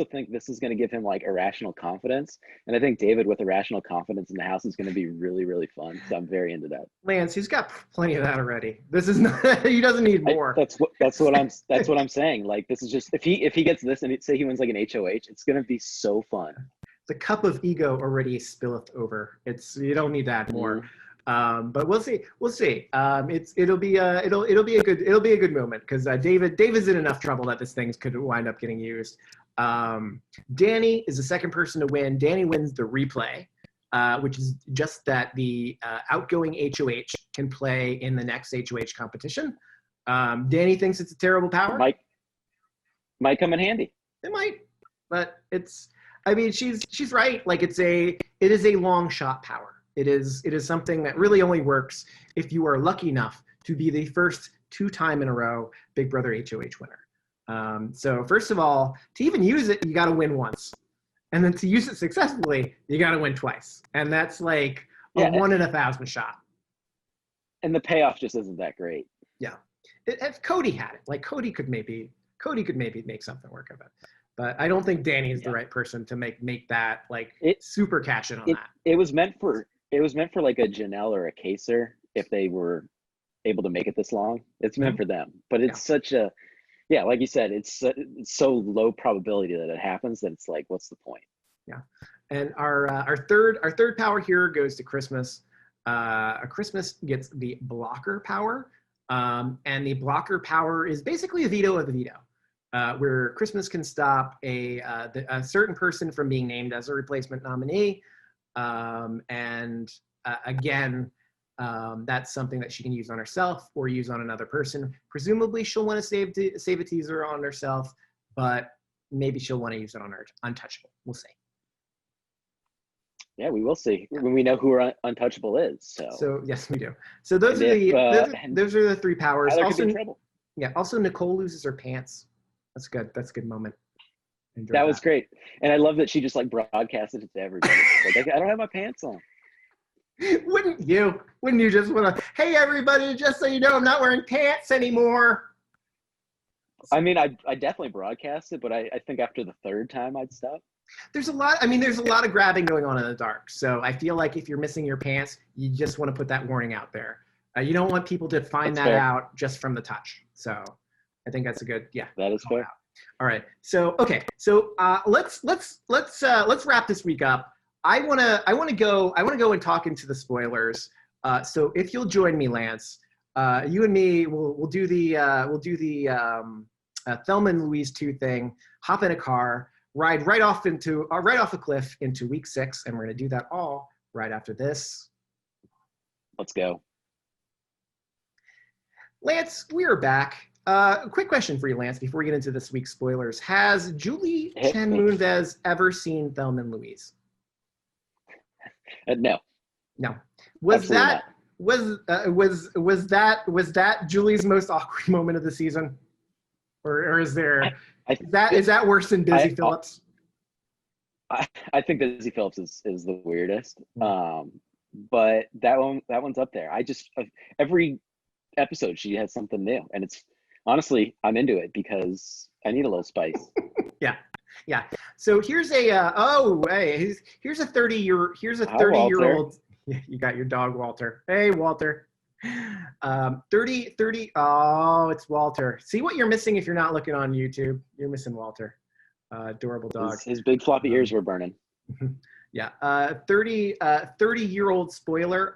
think this is going to give him like irrational confidence. And I think David with irrational confidence in the house is going to be really, really fun. So I'm very into that. Lance, he's got plenty of that already. This is not, he doesn't need more. That's what I'm saying. Like, this is just, if he gets this and say he wins like an HOH, it's going to be so fun. The cup of ego already spilleth over. You don't need to add more. But we'll see. It'll be a good moment, because David's in enough trouble that this thing could wind up getting used. Dani is the second person to win. Dani wins the replay, which is just that the outgoing HOH can play in the next HOH competition. Dani thinks it's a terrible power. Might come in handy. It might, but she's right. Like it is a long shot power. It is something that really only works if you are lucky enough to be the first 2 time in a row Big Brother HOH winner. So first of all, to even use it, you got to win once. And then to use it successfully, you got to win twice. And that's like a 1 in 1,000 shot. And the payoff just isn't that great. Yeah. If Cody had it, like Cody could maybe make something work of it. But I don't think Dani is the right person to make that like super cash in on that. It was meant for like a Janelle or a Kaser if they were able to make it this long. It's meant for them. But it's such a like you said, it's so low probability that it happens that it's like, what's the point? Yeah. And our third power here goes to Christmas. Christmas gets the blocker power. And the blocker power is basically a veto of the veto. Where Christmas can stop a certain person from being named as a replacement nominee. Again, that's something that she can use on herself or use on another person. Presumably, she'll want to save a teaser on herself, but maybe she'll want to use it on her untouchable. We'll see. Yeah, we will see when we know who her untouchable is. So yes, we do. So those are the 3 powers. Also, Nicole loses her pants. That's good. That's a good moment. That was great. And I love that she just like broadcasted it to everybody. Like, I don't have my pants on. Wouldn't you just want to, hey, everybody, just so you know, I'm not wearing pants anymore. I mean, I definitely broadcast it, but I think after the 3rd time I'd stop. There's a lot of grabbing going on in the dark. So I feel like if you're missing your pants, you just want to put that warning out there. You don't want people to find that out just from the touch. So I think that's a good, that is fair. All right. So, okay. So let's wrap this week up. I want to go and talk into the spoilers. So if you'll join me, Lance, you and me, we'll do the Thelma and Louise 2 thing, hop in a car, ride right off a cliff into week 6. And we're going to do that all right after this. Let's go. Lance, we are back. Quick question for you, Lance, before we get into this week's spoilers. Has Julie Chen Moonves ever seen Thelma and Louise? No. Was that Julie's most awkward moment of the season, or is there is that worse than Busy Phillips? I think Busy Phillips is the weirdest, but that one's up there. Every episode she has something new, and it's honestly I'm into it because I need a little spice. Yeah. So here's a here's a 30-year-old. Yeah, you got your dog Walter. Hey Walter. 30. Oh, it's Walter. See what you're missing if you're not looking on YouTube. You're missing Walter. Adorable dog. His big floppy ears were burning. Yeah. 30-year-old spoiler.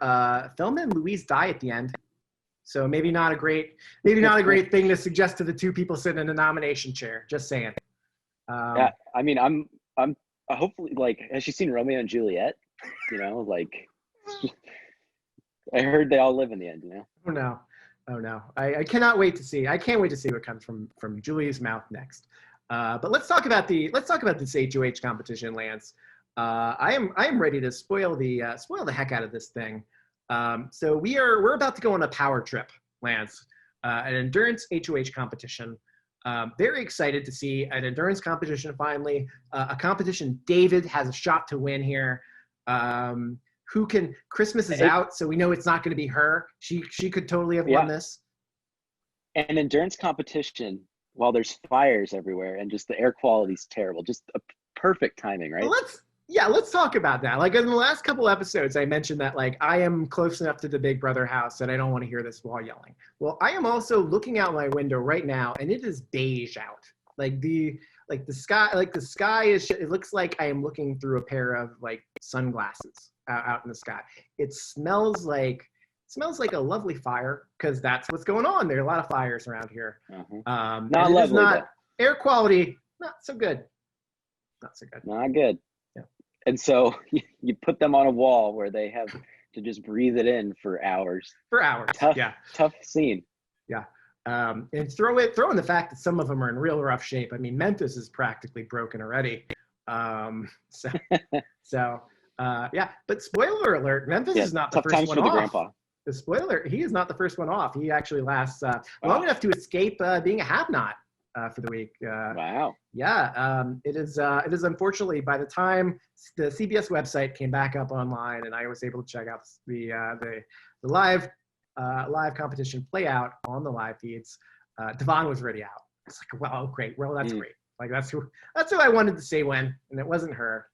Thelma and Louise die at the end. So maybe not a great thing to suggest to the 2 people sitting in the nomination chair. Just saying. Yeah, I mean, I'm hopefully, like, has she seen Romeo and Juliet? You know, like, I heard they all live in the end. You know. Oh no! I cannot wait to see. I can't wait to see what comes from Julie's mouth next. But let's talk about this HOH competition, Lance. I am ready to spoil the heck out of this thing. So we're about to go on a power trip, Lance, an endurance HOH competition. Very excited to see an endurance competition finally, a competition David has a shot to win here. Christmas is out, so we know it's not going to be her. She could totally have won this. An endurance competition while there's fires everywhere and just the air quality's terrible. Just a perfect timing, right? Let's talk about that. Like in the last couple episodes, I mentioned that like I am close enough to the Big Brother house and I don't want to hear this while yelling. Well, I am also looking out my window right now and it is beige out. The sky is, it looks like I am looking through a pair of like sunglasses out in the sky. It smells like a lovely fire because that's what's going on. There are a lot of fires around here. Mm-hmm. Not lovely. Air quality, not so good. Not good. Yeah. And so you put them on a wall where they have to just breathe it in for hours. Tough scene. Yeah. And throw in the fact that some of them are in real rough shape. I mean, Memphis is practically broken already. Yeah. But spoiler alert, Memphis is not the first one off. Grandpa. The spoiler, he is not the first one off. He actually lasts long enough to escape being a have-not for the week. Wow. Yeah. It is unfortunately, by the time the CBS website came back up online and I was able to check out the live competition play out on the live feeds, Devon was already out. It's like, well, great. Well, that's great. Like that's who I wanted to say when, and it wasn't her.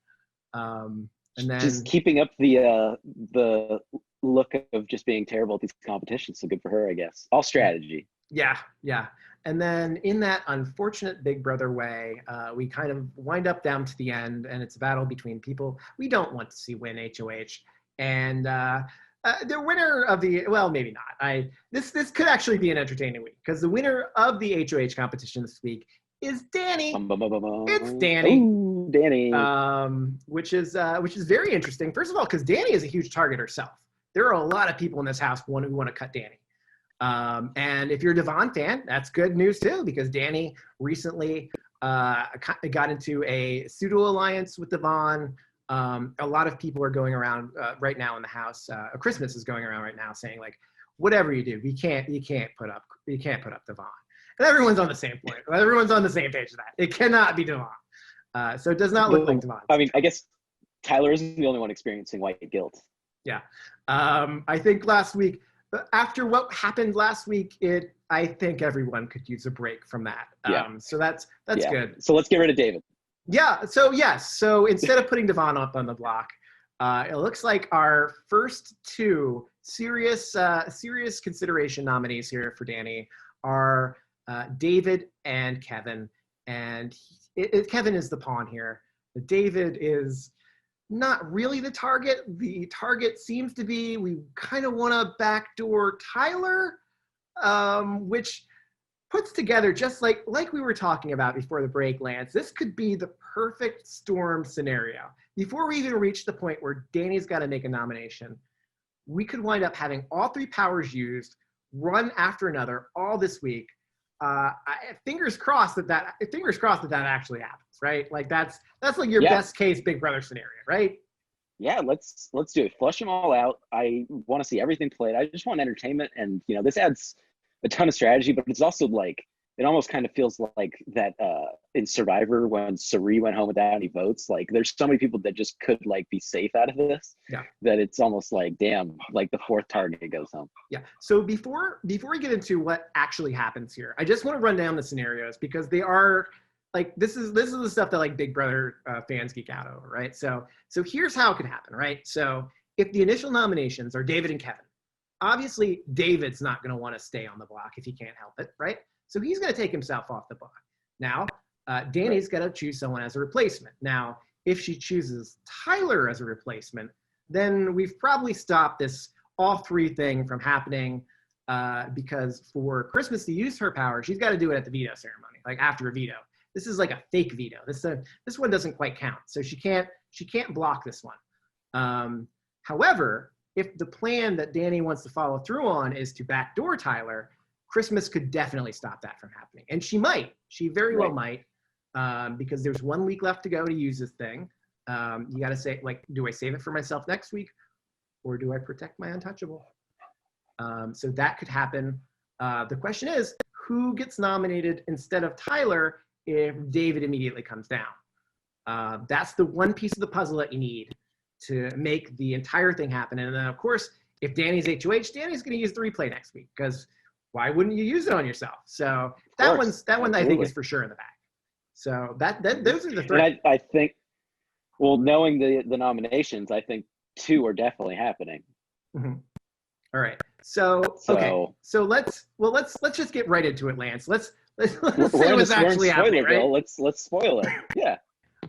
And then just keeping up the look of just being terrible at these competitions. So good for her, I guess. All strategy. Yeah. And then in that unfortunate Big Brother way, we kind of wind up down to the end, and it's a battle between people we don't want to see win HOH. And the winner of maybe not. This could actually be an entertaining week because the winner of the HOH competition this week is Dani. It's Dani. Ooh, Dani. Which is very interesting. First of all, because Dani is a huge target herself. There are a lot of people in this house who want to cut Dani. And if you're a Devon fan, that's good news too, because Dani recently got into a pseudo alliance with Devon. A lot of people are going around right now in the house. Christmas is going around right now saying like, whatever you do, you can't put up Devon. And everyone's on the same point. Everyone's on the same page with that. It cannot be Devon. So it does not look like Devon. I mean, I guess Tyler isn't the only one experiencing white guilt. Yeah. I think last week, after what happened last week, I think everyone could use a break from that. So that's good. So let's get rid of David. Yeah. So yes. So instead of putting Devon up on the block, it looks like our first two serious consideration nominees here for Dani are David and Kevin. And Kevin is the pawn here. David is not really the target. The target seems to be, we kind of want to backdoor Tyler, which puts together, just like we were talking about before the break, Lance, this could be the perfect storm scenario. Before we even reach the point where Dani's got to make a nomination, we could wind up having all three powers used, one after another, all this week. Fingers crossed that actually happens, right? Like that's like your best case Big Brother scenario, right? Yeah, let's do it. Flush them all out. I want to see everything played. I just want entertainment, and this adds a ton of strategy, but it's also like, it almost kind of feels like that in Survivor when Sari went home without any votes. Like there's so many people that just could like be safe out of this. Yeah. That it's almost like, damn, like the fourth target goes home. Yeah. So before we get into what actually happens here, I just want to run down the scenarios because they are like, this is the stuff that like Big Brother fans geek out over, right? So here's how it could happen, right? So if the initial nominations are David and Kevin, obviously David's not going to want to stay on the block if he can't help it, right? So he's going to take himself off the block. Now, Dani's got to choose someone as a replacement. Now, if she chooses Tyler as a replacement, then we've probably stopped this all three thing from happening because for Christmas to use her power, she's got to do it at the veto ceremony, like after a veto. This is like a fake veto. This one doesn't quite count. So she can't block this one. However, if the plan that Dani wants to follow through on is to backdoor Tyler, Christmas could definitely stop that from happening. And she very well might, because there's 1 week left to go to use this thing. You got to say, like, do I save it for myself next week or do I protect my untouchable? So that could happen. The question is, who gets nominated instead of Tyler if David immediately comes down? That's the one piece of the puzzle that you need to make the entire thing happen. And then, of course, if Dani's HOH, Dani's going to use the replay next week because why wouldn't you use it on yourself? So that one I think is for sure in the bag. So those are the three. And I think, well, knowing the nominations, I think two are definitely happening. Mm-hmm. All right. So okay. So let's just get right into it, Lance. Let's say what's actually happening, right? Let's spoil it. Yeah.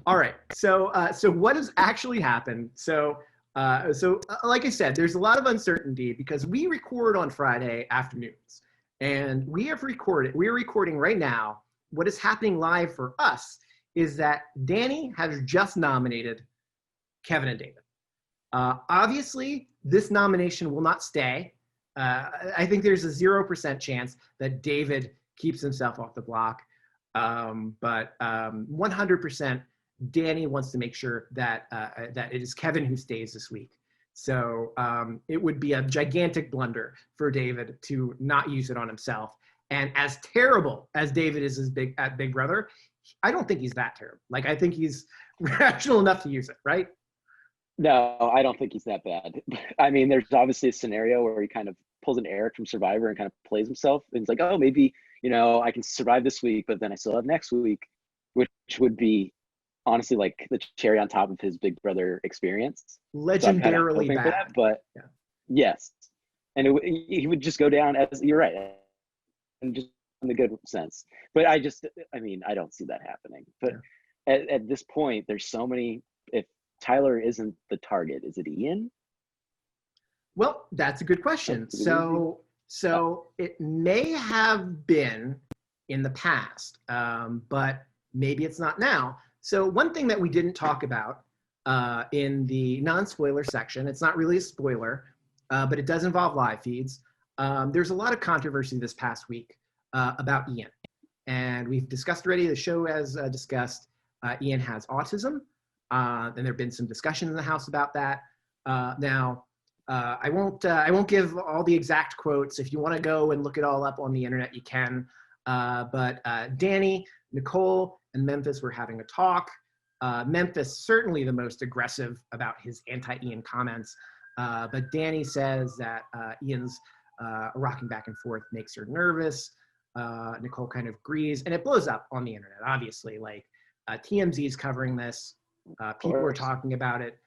All right. So what has actually happened? So like I said, there's a lot of uncertainty because we record on Friday afternoons. And we are recording right now. What is happening live for us is that Dani has just nominated Kevin and David. Obviously, this nomination will not stay. I think there's a 0% chance that David keeps himself off the block. But 100% Dani wants to make sure that that it is Kevin who stays this week. So it would be a gigantic blunder for David to not use it on himself. And as terrible as David is as Big Brother, I don't think he's that terrible. Like, I think he's rational enough to use it, right? No, I don't think he's that bad. I mean, there's obviously a scenario where he kind of pulls an Eric from Survivor and kind of plays himself. And he's like, oh, maybe, I can survive this week, but then I still have next week, which would be honestly like the cherry on top of his Big Brother experience. Legendarily bad. That, but yeah. Yes. And he would just go down as, you're right, and just in the good sense. But I don't see that happening. But at this point, there's so many, if Tyler isn't the target, is it Ian? Well, that's a good question. So it may have been in the past, but maybe it's not now. So one thing that we didn't talk about in the non-spoiler section, it's not really a spoiler, but it does involve live feeds. There's a lot of controversy this past week about Ian. And we've discussed already, the show has discussed Ian has autism. And there have been some discussion in the house about that. Now, I won't give all the exact quotes. If you want to go and look it all up on the internet, you can. But Dani, Nicole, and Memphis were having a talk. Memphis certainly the most aggressive about his anti-Ian comments. But Dani says that Ian's rocking back and forth makes her nervous. Nicole kind of agrees, and it blows up on the internet. Obviously, like TMZ is covering this. People are talking about it.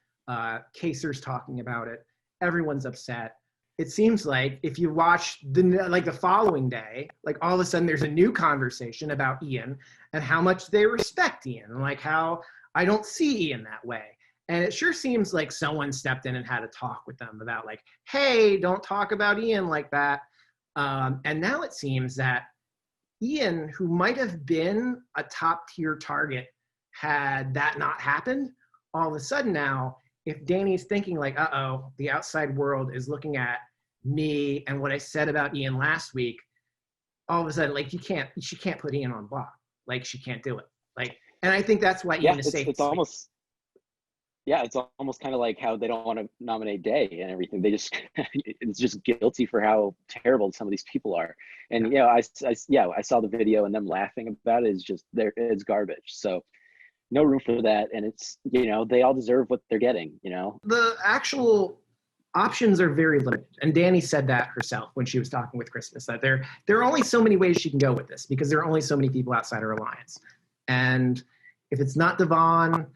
Caser's talking about it. Everyone's upset. It seems like if you watch the following day, like all of a sudden there's a new conversation about Ian and how much they respect Ian, and like how I don't see Ian that way. And it sure seems like someone stepped in and had a talk with them about like, hey, don't talk about Ian like that. And now it seems that Ian, who might have been a top tier target had that not happened, all of a sudden now, if Dani's thinking like, uh-oh, the outside world is looking at me and what I said about Ian last week, all of a sudden, like, she can't put Ian on block. Like, she can't do it. Like, and I think that's why Ian is safe. It's almost kind of like how they don't want to nominate Day and everything. They just, it's just guilty for how terrible some of these people are. And I saw the video and them laughing about it. It's garbage. So no room for that. And it's, they all deserve what they're getting, The actual options are very limited. And Dani said that herself when she was talking with Christmas, that there are only so many ways she can go with this because there are only so many people outside her alliance. And if it's not Devon,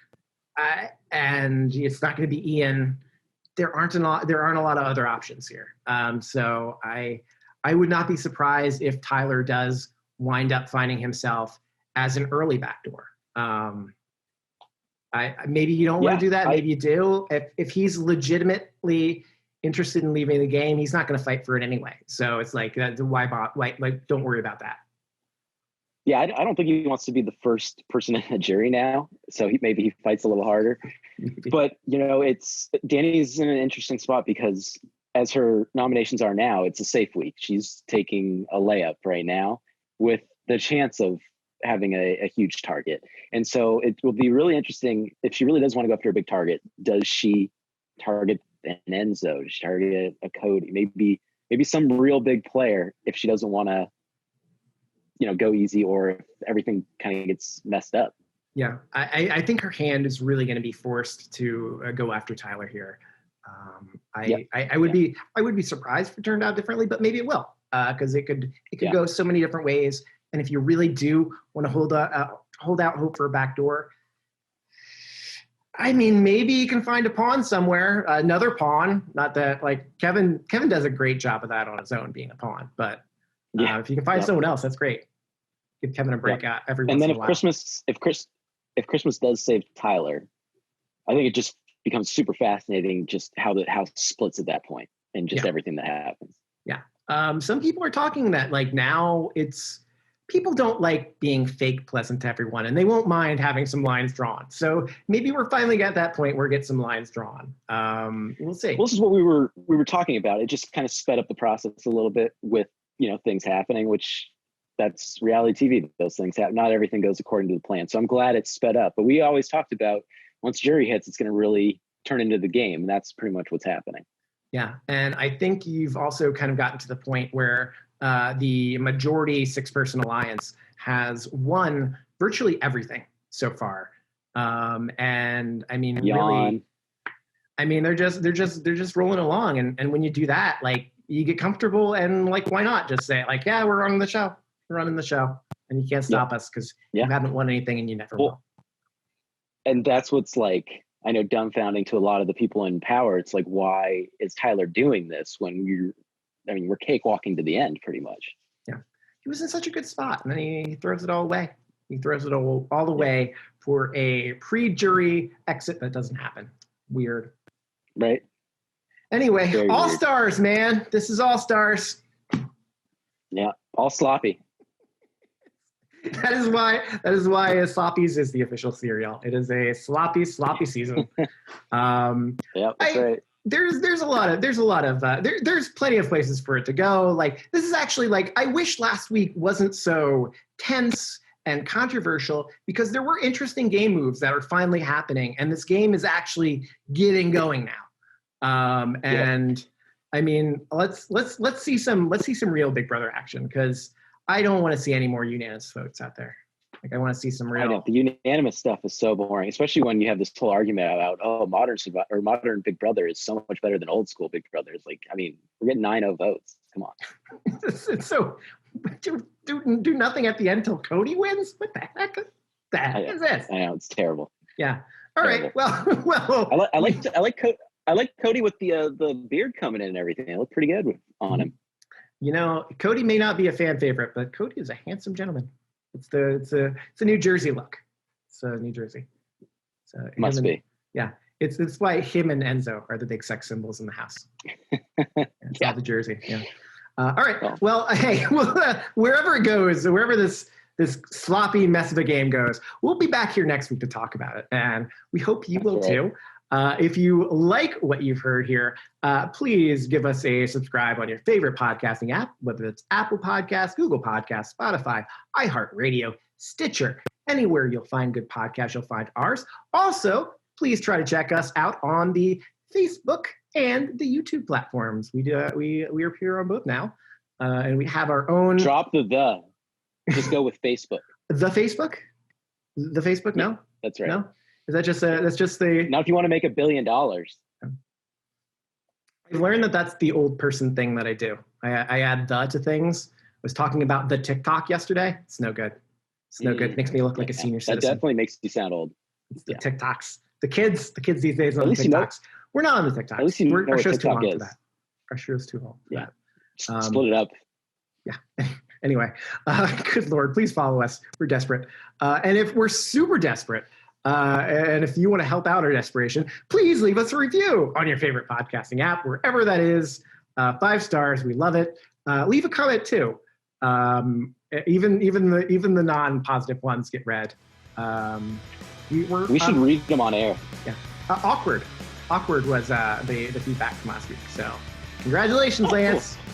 and it's not going to be Ian, there aren't a lot of other options here. So I would not be surprised if Tyler does wind up finding himself as an early backdoor. Maybe you don't want to do that. Maybe you do. If he's legitimately interested in leaving the game, he's not going to fight for it anyway. So it's like, why don't worry about that. Yeah, I don't think he wants to be the first person in the jury now. So maybe he fights a little harder. But, Dani's in an interesting spot because as her nominations are now, it's a safe week. She's taking a layup right now with the chance of having a huge target. And so it will be really interesting if she really does want to go after a big target. Does she target an Enzo? Does she target a Cody? Maybe some real big player if she doesn't want to go easy, or if everything kind of gets messed up. Yeah, I think her hand is really going to be forced to go after Tyler here. I would be surprised if it turned out differently, but maybe it will, because it could go so many different ways. And if you really do want to hold out hope for a backdoor, I mean, maybe you can find a pawn somewhere, another pawn. Not that like Kevin does a great job of that on his own, being a pawn, but if you can find someone else, that's great. Give Kevin a break out every once in a while. And then if Christmas does save Tyler, I think it just becomes super fascinating just how splits at that point and just everything that happens. Yeah. Some people are talking that like now people don't like being fake pleasant to everyone, and they won't mind having some lines drawn. So maybe we're finally at that point where we get some lines drawn. We'll see. Well, this is what we were talking about. It just kind of sped up the process a little bit with, things happening, which that's reality TV. Those things happen. Not everything goes according to the plan. So I'm glad it's sped up. But we always talked about once jury hits, it's going to really turn into the game. And that's pretty much what's happening. Yeah. And I think you've also kind of gotten to the point where the majority 6-person alliance has won virtually everything so far. And I mean, really, I mean, they're just rolling along. And when you do that, like, you get comfortable and like, why not just say like, yeah, we're running the show. We're running the show. And you can't stop us because you haven't won anything and you never will. And that's what's like, I know, dumbfounding to a lot of the people in power. It's like, why is Tyler doing this when we're cakewalking to the end pretty much. Yeah. He was in such a good spot, and then he throws it all away. He throws it all away for a pre-jury exit that doesn't happen. Weird. Right. Anyway, very All Stars, man. This is All Stars. Yeah, all sloppy. That is why Sloppies is the official cereal. It is a sloppy season. Yeah, that's right. There's plenty of places for it to go. Like, this is actually, like, I wish last week wasn't so tense and controversial, because there were interesting game moves that are finally happening, and this game is actually getting going now. I mean, let's see some real Big Brother action, because I don't want to see any more unanimous votes out there. Like, I want to see some real. I know, the unanimous stuff is so boring, especially when you have this whole argument about modern Big Brother is so much better than old school Big Brother. It's like, I mean, we're getting 9-0 votes. Come on. It's so do nothing at the end until Cody wins. What the heck? The heck is this? I know, it's terrible. Yeah. All right. Well. I like Cody with the beard coming in and everything. It looked pretty good on him. Cody may not be a fan favorite, but Cody is a handsome gentleman. It's a New Jersey look. It's New Jersey. Must be. Yeah. It's why him and Enzo are the big sex symbols in the house. It's all the Jersey. Yeah. All right. Well, hey, wherever it goes, wherever this sloppy mess of a game goes, we'll be back here next week to talk about it, and we hope you will too. If you like what you've heard here, please give us a subscribe on your favorite podcasting app, whether it's Apple Podcasts, Google Podcasts, Spotify, iHeartRadio, Stitcher. Anywhere you'll find good podcasts, you'll find ours. Also, please try to check us out on the Facebook and the YouTube platforms. We appear on both now, and we have our own. Drop the. Just go with Facebook. The Facebook? The Facebook? No, that's right. No. Is that just that's just the. Now, if you want to make $1 billion. I learned that's the old person thing that I do. I add the to things. I was talking about the TikTok yesterday. It's no good. It's no good. It makes me look like a senior citizen. That definitely makes you sound old. It's the TikToks. The kids these days on the TikToks. We're not on the TikToks. At least you know our show's TikTok too long is. for that. Our show's too long for that. Split it up. Yeah. Anyway, good Lord, please follow us. We're desperate. And if we're super desperate, and if you want to help out our desperation, please leave us a review on your favorite podcasting app, wherever that is. 5 stars. We love it. Leave a comment too. Even the non-positive ones get read. We should read them on air. Yeah. Awkward was the feedback from last week. So congratulations, Lance. Cool.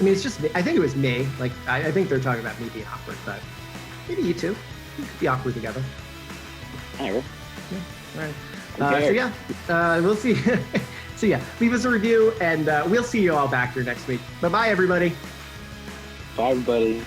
I mean, it's just me. I think it was me. Like, I think they're talking about me being awkward, but maybe you too. You could be awkward together. Whatever. Yeah. All right. We'll see. So yeah, leave us a review, and we'll see you all back here next week. Bye-bye, everybody. Bye, everybody.